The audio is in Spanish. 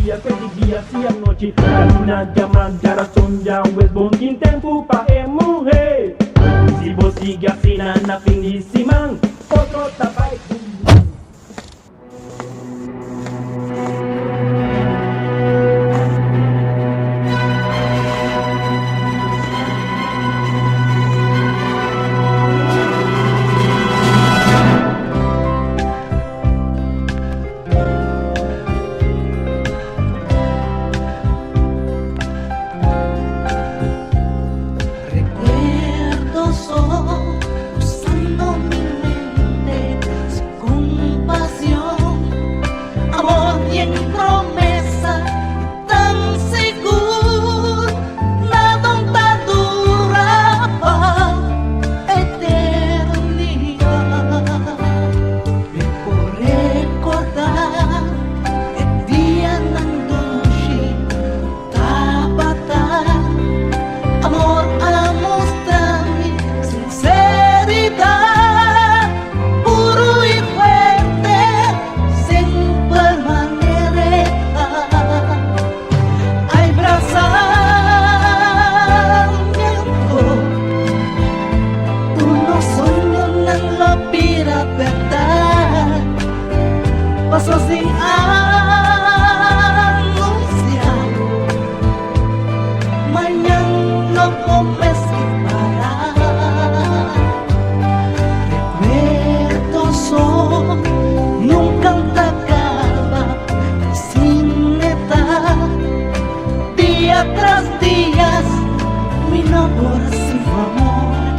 dia, feliz dia, siang noite. Camina jaman jarak sonjang, wes bongkin tempo pa morrer. Se você gafina na fim de simang, outro tapai. Paso sin anunciar, mañana no comes sin parar. Recuerdos son, nunca te acaba, sin edad. Día tras día, mi amor sin amor.